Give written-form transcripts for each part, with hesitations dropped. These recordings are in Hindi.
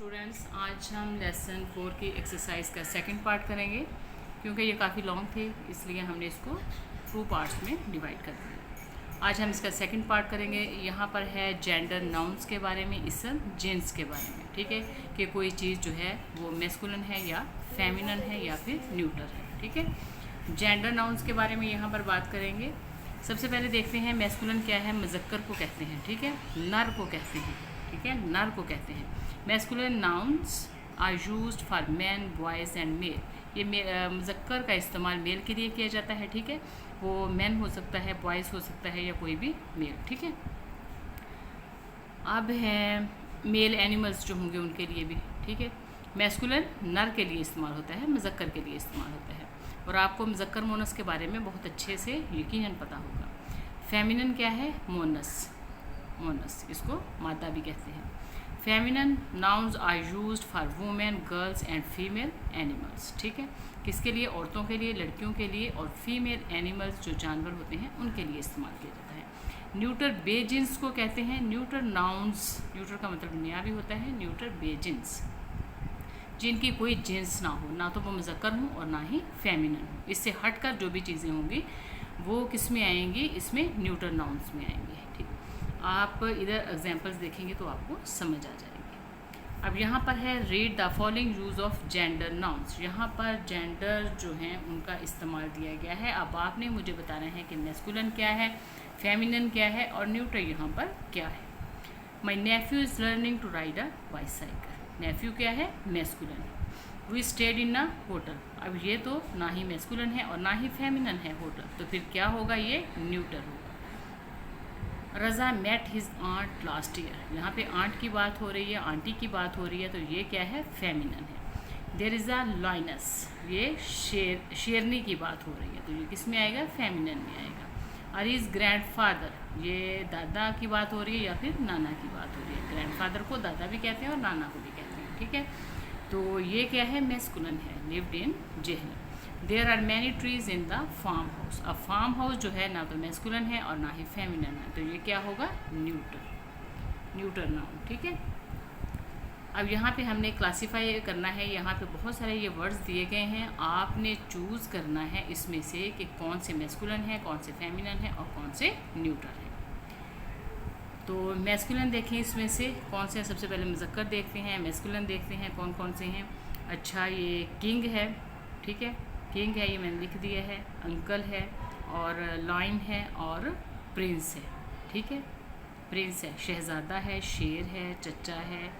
स्टूडेंट्स, आज हम लेसन 4 की एक्सरसाइज का सेकंड पार्ट करेंगे। क्योंकि ये काफ़ी लॉन्ग थे इसलिए हमने इसको 2 पार्ट्स में डिवाइड कर दिया। आज हम इसका सेकंड पार्ट करेंगे। यहाँ पर है जेंडर नाउन्स के बारे में, इसम जेंट्स के बारे में। ठीक है कि कोई चीज़ जो है वो मैस्कुलिन है या फेमिनन है या फिर न्यूटर है। ठीक है, जेंडर नाउन्स के बारे में यहाँ पर बात करेंगे। सबसे पहले देखते हैं मैस्कुलिन क्या है। मुज़क्कर को कहते हैं, ठीक है, नर को कहते हैं, ठीक है, नर को कहते हैं। Masculine nouns are used for man, boys and male. ये मुज़क्कर का इस्तेमाल मेल के लिए किया जाता है। ठीक है, वो मैन हो सकता है, बॉयज़ हो सकता है या कोई भी मेल। ठीक है, अब है मेल एनिमल्स जो होंगे उनके लिए भी। ठीक है, मैस्कुलिन नर के लिए इस्तेमाल होता है, मुज़क्कर के लिए इस्तेमाल होता है। और आपको मुज़क्कर मोनस के बारे में बहुत अच्छे से यकीनन पता होगा। फेमिनिन क्या है? मोनस, मोनस इसको मादा भी कहते हैं। Feminine nouns are used for women, girls and female animals. ठीक है, किसके लिए? औरतों के लिए, लड़कियों के लिए और फीमेल एनिमल्स जो जानवर होते हैं उनके लिए इस्तेमाल किया जाता है। न्यूटर बेजिन्स को कहते हैं। न्यूटर नाउन्स, न्यूटर का मतलब नया भी होता है, न्यूटर बेजिन्स जिनकी कोई जिन्स ना हो, ना तो वो मुज़क्कर हो और ना ही फेमिनिन हो। इससे हटकर जो भी चीज़ें होंगी वो किस में आएंगी? इसमें न्यूटर नाउन्स में आएंगी। ठीक, आप इधर एग्जांपल्स देखेंगे तो आपको समझ आ जाएंगे। अब यहाँ पर है read the following use of gender nouns. यहाँ पर जेंडर जो हैं उनका इस्तेमाल दिया गया है। अब आपने मुझे बताना है कि मैस्कुलिन क्या है, फेमिनिन क्या है और न्यूटर यहाँ पर क्या है। My nephew is learning to ride a bicycle. Nephew क्या है? Masculine. We stayed in a hotel. अब ये तो ना ही मैस्कुलिन है और ना ही फेमिनिन है होटल, तो फिर क्या होगा? ये न्यूटर होगा। Raza met his aunt last year. यहाँ पे आंट की बात हो रही है, आंटी की बात हो रही है, तो ये क्या है? फेमिनिन है। देयर इज़ अ लाइनस, ये शेरनी की बात हो रही है, तो ये किस में आएगा? फेमिनिन में आएगा। अरीज ग्रैंडफादर, ये दादा की बात हो रही है या फिर नाना की बात हो रही है। ग्रैंडफादर को दादा भी कहते हैं और नाना को भी कहते हैं। ठीक है, तो ये क्या है? मैस्कुलिन है। Lived in jail. There are many trees in the farm house. अब फार्म हाउस जो है ना तो मैस्कुलिन है और ना ही फेमिनिन है, तो ये क्या होगा? Neuter, neuter noun. ठीक है, अब यहाँ पे हमने क्लासीफाई करना है। यहाँ पे बहुत सारे ये वर्ड्स दिए गए हैं, आपने चूज़ करना है इसमें से कि कौन से मैस्कुलिन है, कौन से फेमिनिन है और कौन से न्यूटर है। तो मैस्कुलिन देखें, इसमें से कौन से? सबसे पहले मुज़क्कर देखते हैं, मैस्कुलिन देखते हैं कौन कौन से हैं। अच्छा, ये किंग है, ठीक है, किंग है, ये मैंने लिख दिया है। अंकल है और लाइन है और प्रिंस है। ठीक है, प्रिंस है, शहज़ादा है, शेर है, चचा है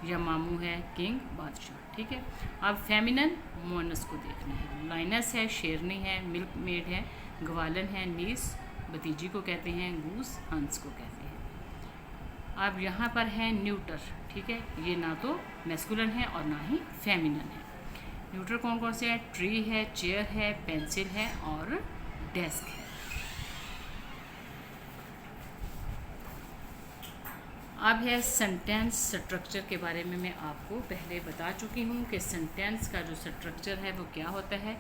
या मामू है, किंग, बादशाह। ठीक है, अब फेमिनिन मोनस को देखना है। लाइनस है, शेरनी है, मिल्क मेड है, ग्वालन है, नीस भतीजी को कहते हैं, गूस हंस को कहते हैं। अब यहाँ पर है न्यूटर। ठीक है, ये ना तो मैस्कुलिन है और ना ही फेमिनिन है। न्यूटर कौन कौन से हैं? ट्री है, चेयर है, पेंसिल है और डेस्क है। अब है सेंटेंस स्ट्रक्चर के बारे में। मैं आपको पहले बता चुकी हूँ कि सेंटेंस का जो स्ट्रक्चर है वो क्या होता है।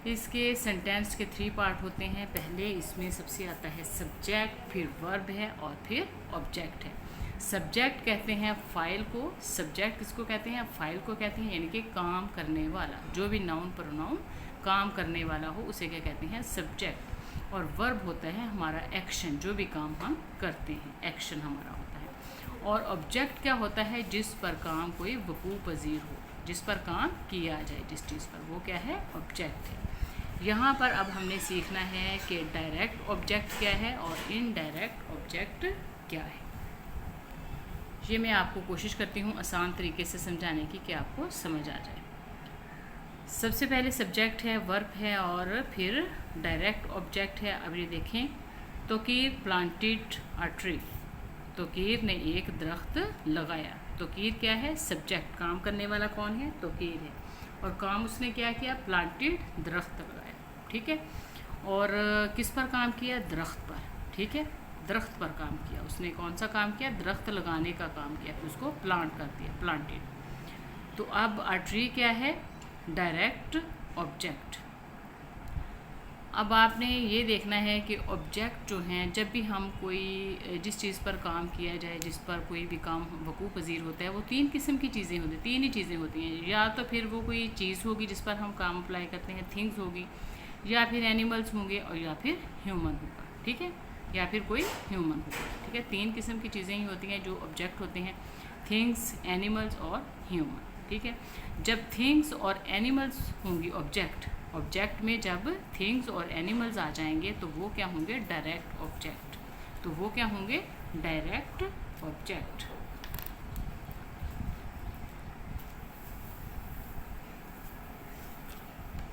इसके सेंटेंस के 3 पार्ट होते हैं। पहले इसमें सबसे आता है सब्जेक्ट, फिर वर्ब है और फिर ऑब्जेक्ट है। सब्जेक्ट कहते हैं फाइल को, सब्जेक्ट किसको कहते हैं? फाइल को कहते हैं, यानी कि काम करने वाला, जो भी नाउन प्रोनाउन काम करने वाला हो उसे क्या कहते हैं? सब्जेक्ट। और वर्ब होता है हमारा एक्शन, जो भी काम हम करते हैं, एक्शन हमारा होता है। और ऑब्जेक्ट क्या होता है? जिस पर काम कोई वकूअ पजीर हो, जिस पर काम किया जाए, जिस चीज़ पर, वो क्या है? ऑब्जेक्ट है। यहाँ पर अब हमने सीखना है कि डायरेक्ट ऑब्जेक्ट क्या है और इनडायरेक्ट ऑब्जेक्ट क्या है। ये मैं आपको कोशिश करती हूँ आसान तरीके से समझाने की कि आपको समझ आ जाए। सबसे पहले सब्जेक्ट है, वर्ब है और फिर डायरेक्ट ऑब्जेक्ट है। अब ये देखें, Toqeer planted a tree. Toqeer ने एक दरख्त लगाया। तोकीर क्या है? सब्जेक्ट। काम करने वाला कौन है? तोकीर है। और काम उसने क्या किया? प्लांटेड, दरख्त लगाया। ठीक है, और किस पर काम किया? दरख्त पर। ठीक है, दरख्त पर काम किया उसने। कौन सा काम किया? दरख्त लगाने का काम किया, फिर उसको प्लांट कर दिया, प्लांटेड। तो अब अ ट्री क्या है? Direct object. अब आपने ये देखना है कि ऑब्जेक्ट जो हैं, जब भी हम कोई जिस चीज़ पर काम किया जाए, जिस पर कोई भी काम वकूफ़ पज़ीर होता है, वो तीन किस्म की चीज़ें होती हैं, तीन ही चीज़ें होती हैं। या तो फिर वो कोई चीज़ होगी जिस पर हम काम अप्लाई करते हैं, थिंग्स होगी, या फिर एनिमल्स होंगे, और या फिर ह्यूमन होगा, ठीक है, या फिर कोई ह्यूमन होगा, ठीक है। तीन किस्म की चीज़ें ही होती हैं जो ऑब्जेक्ट होते हैं, थिंग्स, एनिमल्स और ह्यूमन, ठीक है। जब थिंग्स और एनिमल्स होंगी ऑब्जेक्ट में जब थिंग्स और एनिमल्स आ जाएंगे तो वो क्या होंगे? Direct object. तो वो क्या होंगे? Direct object.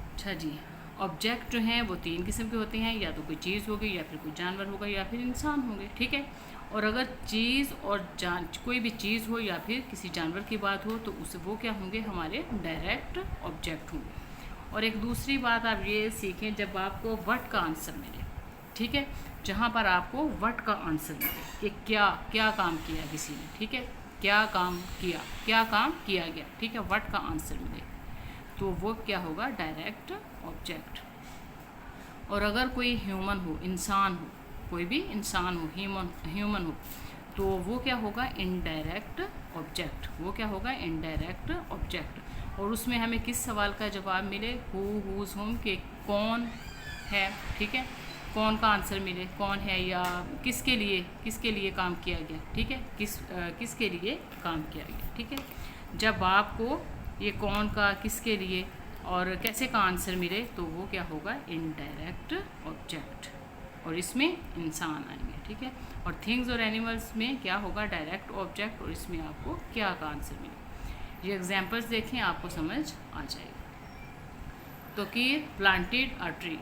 अच्छा जी, ऑब्जेक्ट जो हैं वो तीन किस्म के होते हैं, या तो कोई चीज़ होगी, या फिर कोई जानवर होगा, या फिर इंसान होंगे, ठीक है। और अगर चीज़ और कोई भी चीज़ हो या फिर किसी जानवर की बात हो तो उस वो क्या होंगे? हमारे डायरेक्ट ऑब्जेक्ट होंगे। और एक दूसरी बात आप ये सीखें, जब आपको व्हाट का आंसर मिले, ठीक है, जहाँ पर आपको व्हाट का आंसर मिले कि क्या काम किया किसी ने, ठीक है, क्या काम किया गया, ठीक है, व्हाट का आंसर मिले तो वो क्या होगा? Direct object. और अगर कोई ह्यूमन हो, इंसान हो, कोई भी इंसान हो, ह्यूमन हो, तो वो क्या होगा? Indirect object. वो क्या होगा? Indirect object. और उसमें हमें किस सवाल का जवाब मिले? हु, हुज, हुम, के कौन है, ठीक है, कौन का आंसर मिले, कौन है, या किसके लिए काम किया गया, ठीक है, किसके लिए काम किया गया, ठीक है। जब आपको ये कौन का, किसके लिए और कैसे का आंसर मिले तो वो क्या होगा? Indirect object. और इसमें इंसान आएंगे, ठीक है। और थिंग्स और एनिमल्स में क्या होगा? Direct object. और इसमें आपको क्या का आंसर मिले। ये एग्जाम्पल्स देखें, आपको समझ आ जाएगा। Toqeer planted a tree.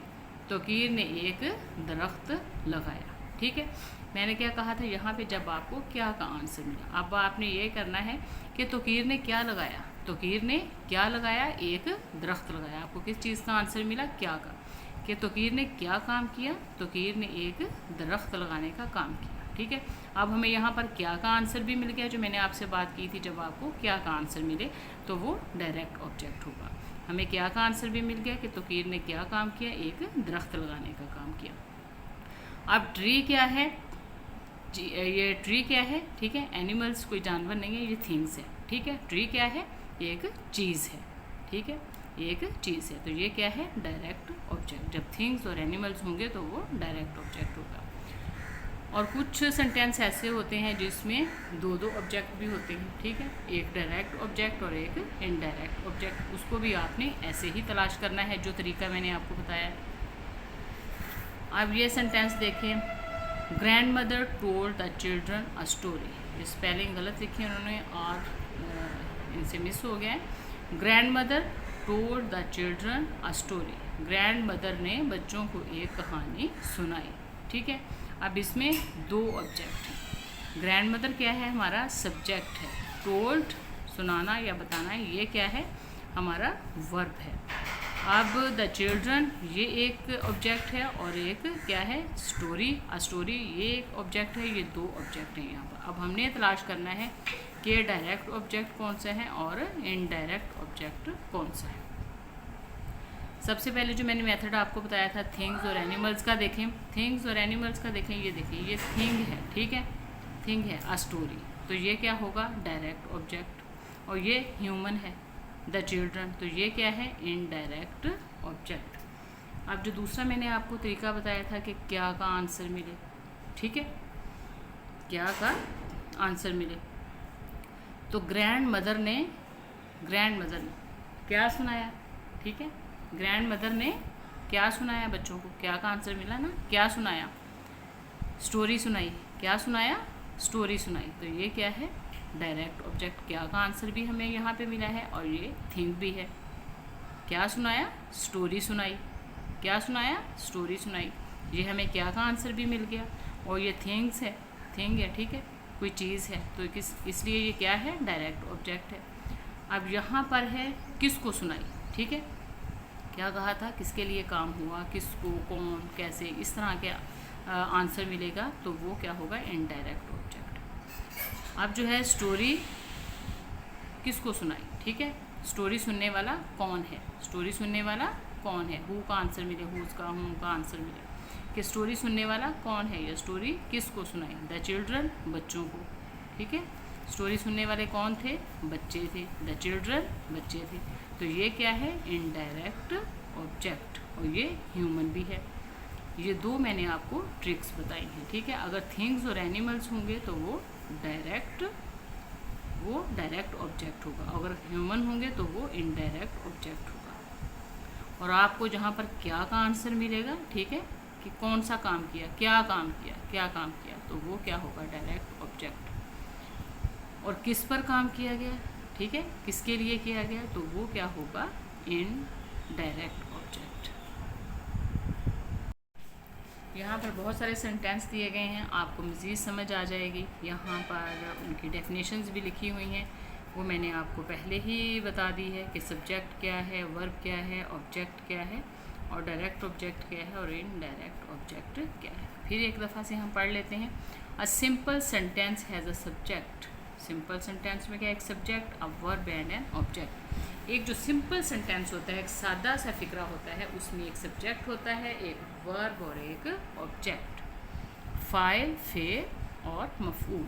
Toqeer ने एक दरख्त लगाया, ठीक है। मैंने क्या कहा था यहाँ पे? जब आपको क्या का आंसर मिला, अब आपने ये करना है कि तोकीर ने क्या लगाया। तोकीर ने क्या लगाया? एक दरख्त लगाया। आपको किस चीज़ का आंसर मिला? क्या का। कि तोकीर ने क्या काम किया? तोकीर ने एक दरख्त लगाने का काम किया, ठीक है। अब हमें यहाँ पर क्या का आंसर भी मिल गया, जो मैंने आपसे बात की थी, जब आपको क्या का आंसर मिले तो वो डायरेक्ट ऑब्जेक्ट होगा। हमें क्या का आंसर भी मिल गया कि तोकीर ने क्या काम किया? एक दरख्त लगाने का काम किया। अब ट्री क्या है? ये ट्री क्या है, ठीक है, एनिमल्स कोई जानवर नहीं है, ये थिंग्स है, ठीक है। ट्री क्या है? एक चीज़ है, ठीक है, एक चीज़ है। तो ये क्या है? Direct object. जब थिंग्स और एनिमल्स होंगे तो वो डायरेक्ट ऑब्जेक्ट होगा। और कुछ सेंटेंस ऐसे होते हैं जिसमें दो ऑब्जेक्ट भी होते हैं, ठीक है, एक डायरेक्ट ऑब्जेक्ट और एक इनडायरेक्ट ऑब्जेक्ट। उसको भी आपने ऐसे ही तलाश करना है जो तरीका मैंने आपको बताया। अब ये सेंटेंस देखें, grand mother told the children a story. ये स्पेलिंग गलत लिखी है उन्होंने और इनसे मिस हो गया है। Grand mother told the children a story. Grand mother ने बच्चों को एक कहानी सुनाई, ठीक है। अब इसमें दो ऑब्जेक्ट हैं। ग्रैंड मदर क्या है? हमारा सब्जेक्ट है। टोल्ड सुनाना या बताना, ये क्या है? हमारा वर्ब है। अब द चिल्ड्रन ये एक ऑब्जेक्ट है और एक क्या है? स्टोरी। अ स्टोरी ये एक ऑब्जेक्ट है। ये दो ऑब्जेक्ट हैं यहाँ पर। अब हमने तलाश करना है कि डायरेक्ट ऑब्जेक्ट कौन सा है और इनडायरेक्ट ऑब्जेक्ट कौन सा है। सबसे पहले जो मैंने मेथड आपको बताया था थिंग्स और एनिमल्स का, देखें थिंग्स और एनिमल्स का, देखें ये देखिए, ये थिंग है, ठीक है, थिंग है, अ स्टोरी, तो ये क्या होगा? Direct object. और ये ह्यूमन है, द चिल्ड्रन, तो ये क्या है? Indirect object. अब जो दूसरा मैंने आपको तरीका बताया था कि क्या का आंसर मिले, ठीक है, क्या का आंसर मिले, तो ग्रैंड मदर ने क्या सुनाया, ठीक है, ग्रैंड मदर ने क्या सुनाया बच्चों को, क्या का आंसर मिला ना, क्या सुनाया? स्टोरी सुनाई। क्या सुनाया? स्टोरी सुनाई। तो ये क्या है? Direct object. क्या का आंसर भी हमें यहाँ पे मिला है और ये थिंग भी है। क्या सुनाया? स्टोरी सुनाई। क्या सुनाया? स्टोरी सुनाई। ये हमें क्या का आंसर भी मिल गया। और ये थिंग्स है, थिंग है, ठीक है, कोई चीज़ है, तो इसलिए ये क्या है? डायरेक्ट ऑब्जेक्ट है। अब यहाँ पर है किसको सुनाई, ठीक है, क्या कहा था, किसके लिए काम हुआ, किसको, कौन, कैसे, इस तरह के आंसर मिलेगा, तो वो क्या होगा? Indirect object. अब जो है स्टोरी किसको सुनाई, ठीक है, स्टोरी सुनने वाला कौन है, स्टोरी सुनने वाला कौन है, हु का आंसर मिले, हुज का, हूँ का आंसर मिले। कि स्टोरी सुनने वाला कौन है, या स्टोरी किसको सुनाई, द चिल्ड्रन, बच्चों को। ठीक है, स्टोरी सुनने वाले कौन थे, बच्चे थे, द चिल्ड्रन, बच्चे थे। तो ये क्या है, इनडायरेक्ट ऑब्जेक्ट, और ये ह्यूमन भी है। ये दो मैंने आपको ट्रिक्स बताई हैं। ठीक है, अगर थिंग्स और एनिमल्स होंगे तो वो डायरेक्ट ऑब्जेक्ट होगा, अगर ह्यूमन होंगे तो वो इनडायरेक्ट ऑब्जेक्ट होगा। और आपको जहाँ पर क्या का आंसर मिलेगा, ठीक है, कि कौन सा काम किया, क्या काम किया, तो वो क्या होगा, डायरेक्ट ऑब्जेक्ट। और किस पर काम किया गया, ठीक है, किसके लिए किया गया, तो वो क्या होगा, इनडायरेक्ट ऑब्जेक्ट। यहाँ पर बहुत सारे सेंटेंस दिए गए हैं, आपको मज़ीद समझ आ जाएगी। यहाँ पर उनकी डेफिनेशंस भी लिखी हुई हैं, वो मैंने आपको पहले ही बता दी है कि सब्जेक्ट क्या है, वर्ब क्या है, ऑब्जेक्ट क्या है, और डायरेक्ट ऑब्जेक्ट क्या है, और इनडायरेक्ट ऑब्जेक्ट क्या है। फिर एक दफ़ा से हम पढ़ लेते हैं। A simple sentence has a subject. Simple sentence में क्या, एक subject, a verb and an object. एक जो सिंपल सेंटेंस होता है, एक सादा सा फिक्रा होता है, उसमें एक सब्जेक्ट होता है, एक वर्ब और एक ऑब्जेक्ट, फाइल, फेल और मफूल।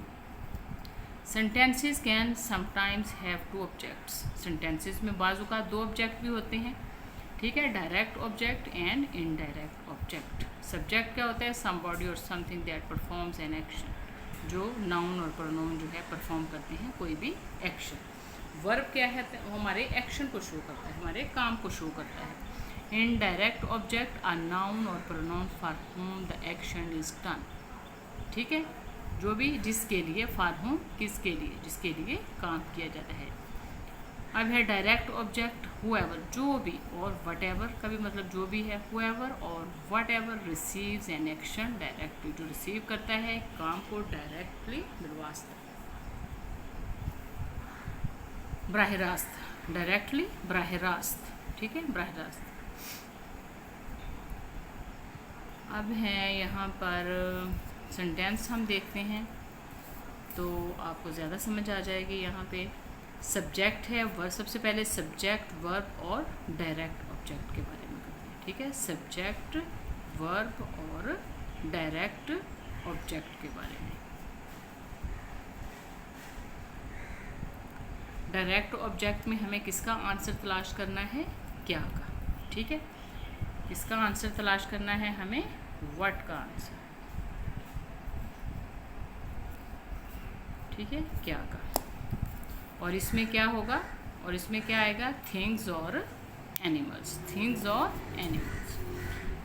Sentences can sometimes have two objects. Sentences में बाज़ दो ऑब्जेक्ट भी होते हैं। ठीक है, direct object and indirect object. Subject क्या होता है, somebody or something that performs an action, जो नाउन और प्रोनाउन जो है परफॉर्म करते हैं कोई भी एक्शन। वर्ब क्या है, हमारे एक्शन को शो करता है, हमारे काम को शो करता है। इनडायरेक्ट ऑब्जेक्ट आर नाउन और pronoun for home the action is done. ठीक है, जो भी जिसके लिए, फॉर होम किसके लिए, जिसके लिए काम किया जाता है। अब है डायरेक्ट ऑब्जेक्ट, हुएवर जो भी, और वटएवर का भी मतलब जो भी है, हुएवर और whatever receives an action directly, जो रिसीव करता है काम को डायरेक्टली, बिलवास्ता, बराह रास्त, डायरेक्टली बराह रास्त। ठीक है, बराह रास्त। अब है यहाँ पर सेंटेंस हम देखते हैं तो आपको ज़्यादा समझ आ जाएगी। यहाँ पे सब्जेक्ट है, वर्ब, सबसे पहले सब्जेक्ट, वर्ब और डायरेक्ट ऑब्जेक्ट के बारे में करते हैं। ठीक है, सब्जेक्ट, वर्ब और डायरेक्ट ऑब्जेक्ट के बारे में। डायरेक्ट ऑब्जेक्ट में हमें किसका आंसर तलाश करना है, क्या का। ठीक है, किसका आंसर तलाश करना है हमें, व्हाट का आंसर। ठीक है, क्या का। और इसमें क्या होगा, और इसमें क्या आएगा, थिंग्स और एनिमल्स, थिंग्स और एनिमल्स।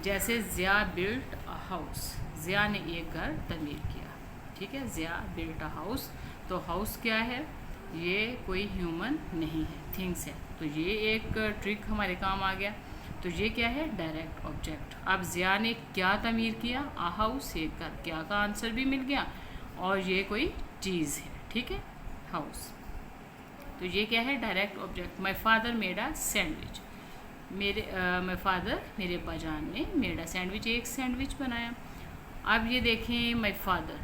जैसे Zia built a house, Zia ने एक घर तमीर किया। ठीक है, ज़िया बिल्ट अ हाउस, तो हाउस क्या है, ये कोई ह्यूमन नहीं है, थिंग्स है, तो ये एक ट्रिक हमारे काम आ गया। तो ये क्या है, डायरेक्ट ऑब्जेक्ट। अब ज़िया ने क्या तमीर किया, आ हाउस, एक घर, क्या का आंसर भी मिल गया, और ये कोई चीज़ है। ठीक है, हाउस, तो ये क्या है, direct object. My father made a sandwich, my father, मेरे अब्बाजान ने मेड अ सैंडविच, एक सैंडविच बनाया। अब ये देखें माई फादर,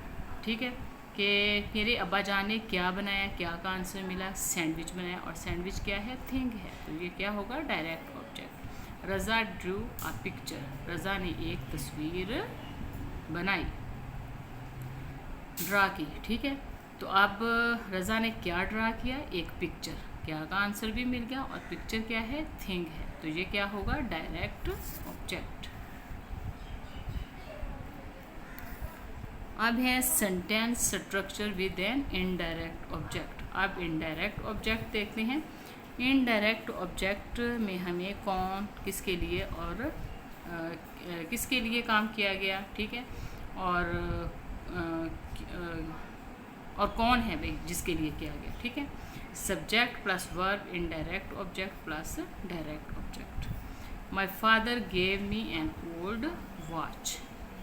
ठीक है, कि मेरे अब्बाजान ने क्या बनाया, क्या का आंसर मिला, सैंडविच बनाया, और सैंडविच क्या है, थिंग है, तो ये क्या होगा, direct object. Raza drew a picture, Raza ने एक तस्वीर बनाई, ड्रा की। ठीक है, तो अब रज़ा ने क्या ड्रा किया, एक पिक्चर, क्या का आंसर भी मिल गया, और पिक्चर क्या है, थिंग है, तो ये क्या होगा, डायरेक्ट ऑब्जेक्ट। अब है sentence structure with an indirect object. अब इनडायरेक्ट ऑब्जेक्ट देखते हैं। इनडायरेक्ट ऑब्जेक्ट में हमें कौन, किसके लिए और किसके लिए काम किया गया, ठीक है, और कौन है भाई जिसके लिए किया गया। ठीक है, subject plus verb, indirect object plus direct object. My father gave me an old watch,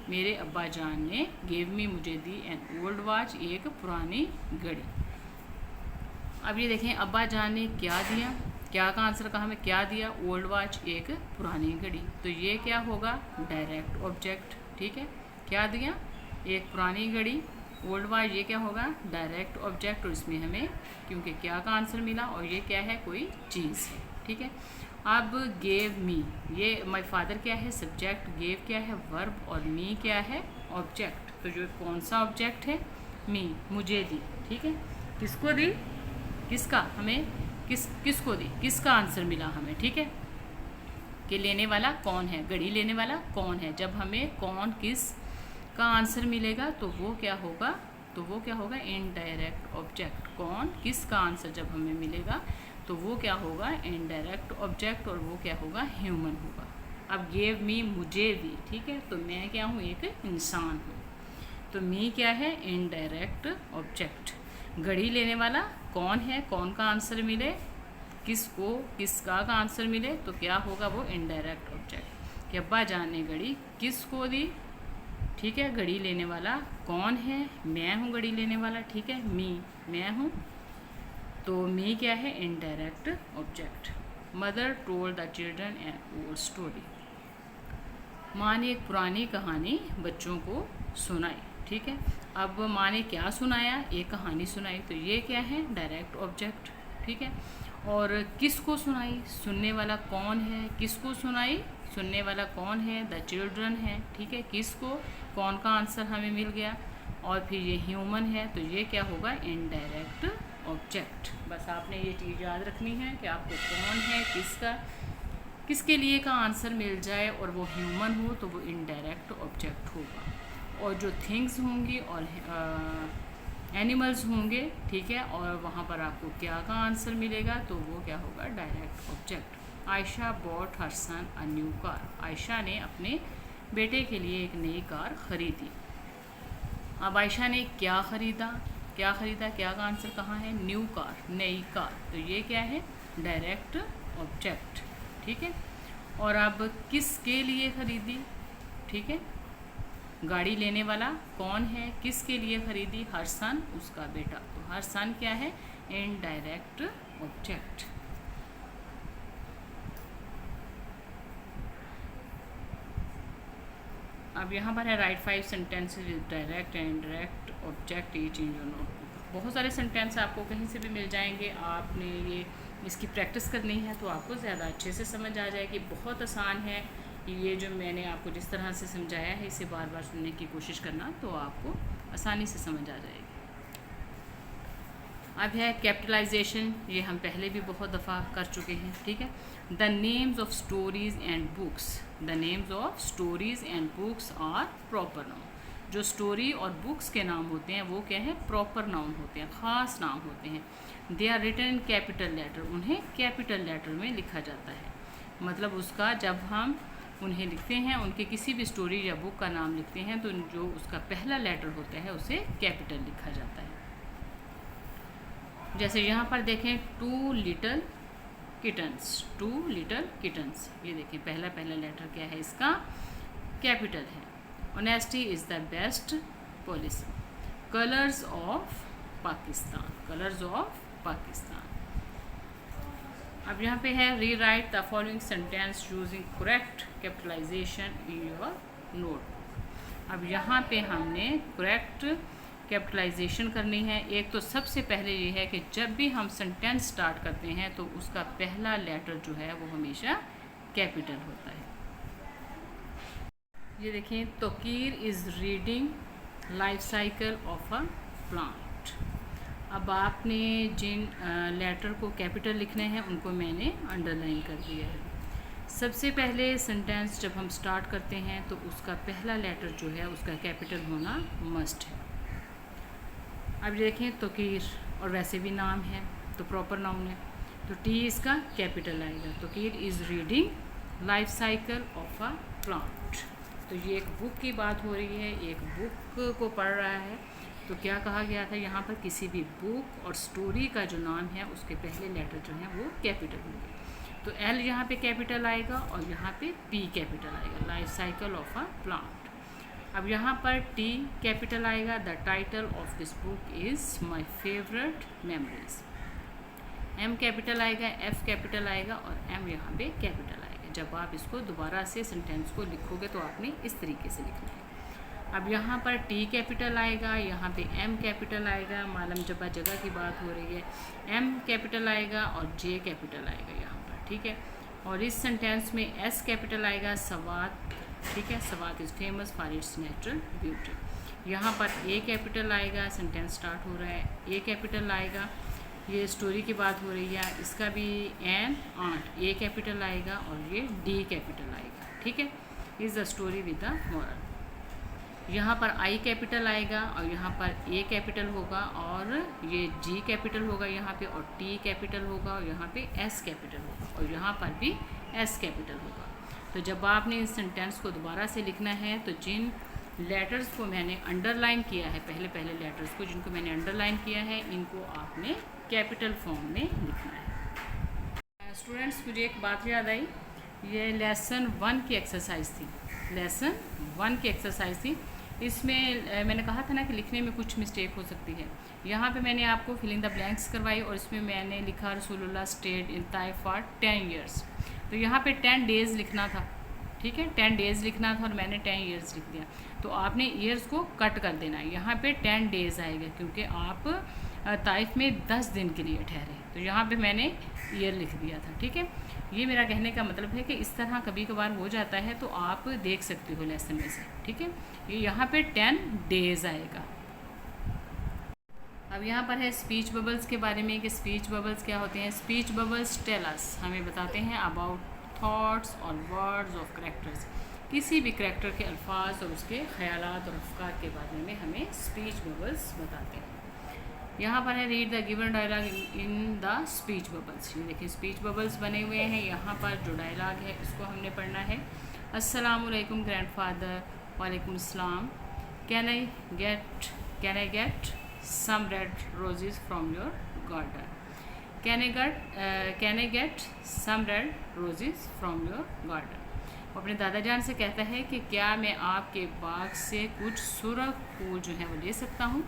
मेरे अब्बा जान ने, गेव मी मुझे दी, एन ओल्ड वॉच, एक पुरानी घड़ी। अब ये देखें, अब्बा जान ने क्या दिया, क्या का आंसर कहा हमें, क्या दिया, ओल्ड वॉच, एक पुरानी घड़ी, तो ये क्या होगा, डायरेक्ट ऑब्जेक्ट। ठीक है, क्या दिया, एक पुरानी घड़ी, ओल्ड वॉच, ये क्या होगा, डायरेक्ट ऑब्जेक्ट, और इसमें हमें क्योंकि क्या का आंसर मिला, और ये क्या है, कोई चीज़ है। ठीक है। अब गेव मी, ये माय फादर क्या है सब्जेक्ट, गेव क्या है वर्ब और मी क्या है ऑब्जेक्ट। तो जो कौन सा ऑब्जेक्ट है, मी, मुझे दी, ठीक है। किसको दी, किसका, हमें किसको दी, किसका आंसर मिला हमें, ठीक है। कि लेने वाला कौन है, घड़ी लेने वाला कौन है। जब हमें कौन किस का आंसर मिलेगा तो वो क्या होगा, इनडायरेक्ट ऑब्जेक्ट। कौन किस का आंसर जब हमें मिलेगा तो वो क्या होगा, इनडायरेक्ट ऑब्जेक्ट, और वो क्या होगा, ह्यूमन होगा। अब गेव मी, मुझे दी, ठीक है। तो मैं क्या हूँ, एक इंसान हूँ। तो मी क्या है, इनडायरेक्ट ऑब्जेक्ट। घड़ी लेने वाला कौन है, कौन का आंसर मिले, किसको किसका का आंसर मिले तो क्या होगा, वो इनडायरेक्ट ऑब्जेक्ट। कि अब्बा जान ने घड़ी किसको दी, ठीक है। घड़ी लेने वाला कौन है, मैं हूँ घड़ी लेने वाला, ठीक है। मी, मैं हूँ, तो मी क्या है, indirect object. Mother told the children an old story, माँ ने एक पुरानी कहानी बच्चों को सुनाई, ठीक है। अब माँ ने क्या सुनाया, एक कहानी सुनाई, तो ये क्या है, डायरेक्ट ऑब्जेक्ट, ठीक है। और किसको सुनाई, सुनने वाला कौन है, किसको सुनाई, सुनने वाला कौन है, द चिल्ड्रन है, ठीक है। किसको, कौन का आंसर हमें मिल गया, और फिर ये ह्यूमन है, तो ये क्या होगा, इनडायरेक्ट ऑब्जेक्ट। बस आपने ये चीज़ याद रखनी है कि आपको कौन है, किसका, किसके लिए का आंसर मिल जाए और वो ह्यूमन हो तो वो इनडायरेक्ट ऑब्जेक्ट होगा। और जो थिंग्स होंगी और एनिमल्स होंगे, ठीक है, और वहाँ पर आपको क्या का आंसर मिलेगा तो वो क्या होगा, direct object. Ayesha bought her son a new car, Ayesha ने अपने बेटे के लिए एक नई कार खरीदी। अब आयशा ने क्या खरीदा, क्या का आंसर कहाँ है, न्यू कार, नई कार, तो ये क्या है, डायरेक्ट ऑब्जेक्ट, ठीक है। और अब किसके लिए खरीदी, ठीक है, गाड़ी लेने वाला कौन है, किसके लिए खरीदी, हर सन, उसका बेटा, तो हर सन क्या है, इनडायरेक्ट ऑब्जेक्ट। अब यहाँ पर है right 5 sentences with direct and indirect object each in your notebook. बहुत सारे सेंटेंस आपको कहीं से भी मिल जाएंगे, आपने ये इसकी प्रैक्टिस करनी है तो आपको ज़्यादा अच्छे से समझ आ जाएगी। बहुत आसान है ये, जो मैंने आपको जिस तरह से समझाया है इसे बार बार सुनने की कोशिश करना तो आपको आसानी से समझ आ जाएगी। अब है कैपिटलाइजेशन, ये हम पहले भी बहुत दफ़ा कर चुके हैं, ठीक है। The names of stories and books, the names of stories and books are proper noun. जो स्टोरी और बुक्स के नाम होते हैं वो क्या है, प्रॉपर नाउन होते हैं, ख़ास नाम होते हैं। They are written in capital letter, उन्हें कैपिटल लेटर में लिखा जाता है। मतलब उसका जब हम उन्हें लिखते हैं, उनके किसी भी स्टोरी या बुक का नाम लिखते हैं तो जो उसका पहला लेटर होता है उसे कैपिटल लिखा जाता है। जैसे यहाँ पर देखें, 2 लिटल किटन्स, 2 लिटल किटन्स, ये देखें पहला लेटर क्या है इसका, कैपिटल है। Honesty is the best policy. Colours of Pakistan, colours of Pakistan. अब यहाँ पे है rewrite the following sentence using correct capitalisation in your notebook. अब यहाँ पे हमने करेक्ट कैपिटलाइजेशन करनी है। एक तो सबसे पहले ये है कि जब भी हम सेंटेंस स्टार्ट करते हैं तो उसका पहला लेटर जो है वो हमेशा कैपिटल होता है। ये देखें, Toqeer is reading life cycle of a plant. अब आपने जिन लेटर को कैपिटल लिखने हैं उनको मैंने अंडरलाइन कर दिया है। सबसे पहले सेंटेंस जब हम स्टार्ट करते हैं तो उसका पहला लेटर जो है उसका कैपिटल होना मस्ट है। अब देखें, तोकीर, और वैसे भी नाम है तो प्रॉपर नाउन है, तो टी इसका कैपिटल आएगा। Toqeer is reading life cycle of a plant. तो ये एक बुक की बात हो रही है, एक बुक को पढ़ रहा है। तो क्या कहा गया था यहाँ पर, किसी भी बुक और स्टोरी का जो नाम है उसके पहले लेटर जो है वो कैपिटल होंगे। तो एल यहाँ पे कैपिटल आएगा और यहाँ पे पी कैपिटल आएगा, life cycle of a plant. अब यहाँ पर टी कैपिटल आएगा, the title of this book is my favourite memories. M capital आएगा, एफ कैपिटल आएगा और एम यहाँ पे कैपिटल आएगा। जब आप इसको दोबारा से सेंटेंस को लिखोगे तो आपने इस तरीके से लिखना है। अब यहाँ पर टी कैपिटल आएगा, यहाँ पे एम कैपिटल आएगा, मालम जबा जगह की बात हो रही है, एम कैपिटल आएगा और जे कैपिटल आएगा यहाँ पर, ठीक है। और इस सेंटेंस में एस कैपिटल आएगा, सवात, ठीक है। Swat is famous for its natural beauty. यहाँ पर ए कैपिटल आएगा, सेंटेंस स्टार्ट हो रहा है, ए कैपिटल आएगा, ये स्टोरी की बात हो रही है, इसका भी एन आंट, ए कैपिटल आएगा और ये डी कैपिटल आएगा, ठीक है। Is the story with the moral. यहाँ पर आई कैपिटल आएगा और यहाँ पर ए कैपिटल होगा और ये जी कैपिटल होगा यहाँ पे, और टी कैपिटल होगा और यहाँ पे एस कैपिटल होगा और यहाँ पर भी एस कैपिटल होगा। तो जब आपने इस सेंटेंस को दोबारा से लिखना है तो जिन लेटर्स को मैंने अंडरलाइन किया है, पहले लेटर्स को जिनको मैंने अंडरलाइन किया है, इनको आपने कैपिटल फॉर्म में लिखना है। स्टूडेंट्स, मुझे एक बात याद आई, ये लेसन 1 की एक्सरसाइज थी, लेसन 1 की एक्सरसाइज थी। इसमें मैंने कहा था ना कि लिखने में कुछ मिस्टेक हो सकती है। यहाँ पे मैंने आपको फिल इन द ब्लैंक्स करवाई और इसमें मैंने लिखा रसूलुल्लाह stayed in Taif for 10 years. तो यहाँ पे 10 डेज़ लिखना था, ठीक है, 10 डेज़ लिखना था और मैंने 10 ईयर्स लिख दिया। तो आपने ईयर्स को कट कर देना है, यहाँ पे 10 डेज़ आएगा क्योंकि आप ताइफ में 10 दिन के लिए ठहरे, तो यहाँ पे मैंने ईयर लिख दिया था, ठीक है। ये मेरा कहने का मतलब है कि इस तरह कभी कभार हो जाता है तो आप देख सकते हो लेसन में से, ठीक है। ये यहाँ पे 10 डेज़ आएगा। अब यहाँ पर है स्पीच बबल्स के बारे में कि स्पीच बबल्स क्या होते हैं। स्पीच बबल्स टेल अस, हमें बताते हैं अबाउट थॉट्स और वर्ड्स ऑफ करेक्टर्स, किसी भी करेक्टर के अल्फाज और उसके ख्यालात और अफकार के बारे में हमें स्पीच बबल्स बताते हैं। यहाँ पर है read the given dialogue in the speech bubbles. ये देखिए स्पीच बबल्स बने हुए हैं। यहाँ पर जो डायलॉग है इसको हमने पढ़ना है। अस्सलामुअलैकुम ग्रैंडफादर, वालेकुम सलाम, can I get some red roses from your garden, can I get some red roses from your garden. वो अपने दादा जान से कहता है कि क्या मैं आपके बाग से कुछ सुरख फूल जो है वो ले सकता हूँ।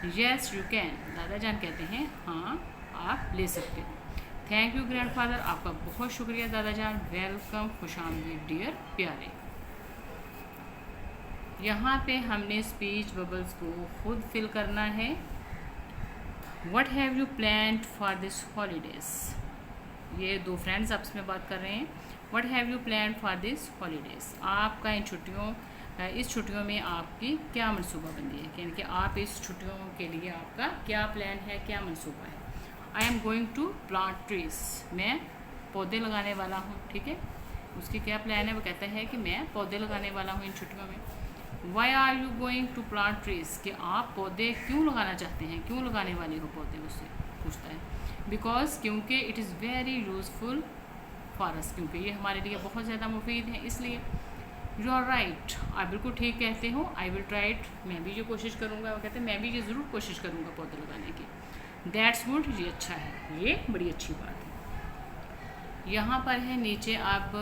येस यू कैन, दादा जान कहते हैं हाँ आप ले सकते हो। थैंक यू ग्रैंडफादर, आपका बहुत शुक्रिया दादा जान। वेलकम, खुशामदीद डियर प्यारे। यहाँ पे हमने स्पीच बबल्स को खुद फिल करना है। What have you planned for this holidays, ये दो फ्रेंड्स आपस में बात कर रहे हैं। What have you planned for this holidays, आपका इस छुट्टियों में आपकी क्या मनसूबाबंदी है, यानी कि आप इस छुट्टियों के लिए आपका क्या प्लान है, क्या मनसूबा है। I am going to plant trees, मैं पौधे लगाने वाला हूँ, ठीक है। उसकी क्या प्लान है, वो कहता है कि मैं पौधे लगाने वाला हूँ इन छुट्टियों में। Why are you going to plant trees, कि आप पौधे क्यों लगाना चाहते हैं, क्यों लगाने वाले हो पौधे, उससे पूछता है। बिकॉज, क्योंकि it is very useful for us, क्योंकि ये हमारे लिए बहुत ज़्यादा मुफीद है, इसलिए। यू आर राइट, आप बिल्कुल ठीक कहते हो। आई विल ट्राई इट, मैं भी ये कोशिश करूँगा, वो कहते हैं मैं भी ये ज़रूर कोशिश करूँगा पौधे लगाने की। दैट्स गुड, ये अच्छा है, ये बड़ी अच्छी बात है। यहाँ पर है नीचे आप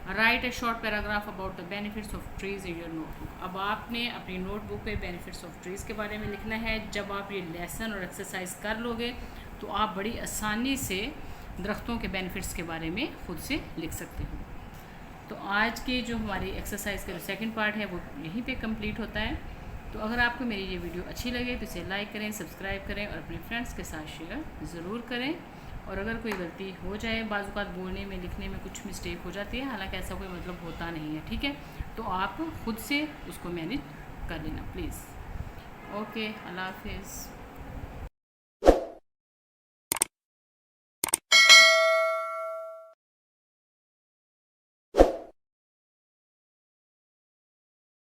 right A short paragraph about the benefits of trees in your notebook. अब आपने अपनी नोटबुक पे बेनिफिट्स ऑफ ट्रीज़ के बारे में लिखना है। जब आप ये लेसन और एक्सरसाइज कर लोगे तो आप बड़ी आसानी से दरख्तों के बेनिफिट्स के बारे में खुद से लिख सकते हो। तो आज की जो हमारी एक्सरसाइज का जो सेकंड पार्ट है वो यहीं पे कंप्लीट होता है। तो अगर आपको मेरी ये वीडियो अच्छी लगे तो इसे लाइक करें, सब्सक्राइब करें और अपने फ्रेंड्स के साथ शेयर ज़रूर करें। और अगर कोई गलती हो जाए, बाज़ औक़ात बोलने में, लिखने में कुछ मिस्टेक हो जाती है, हालांकि ऐसा कोई मतलब होता नहीं है, ठीक है, तो आप खुद से उसको मैनेज कर लेना प्लीज़। ओके, अल्लाह हाफिज़।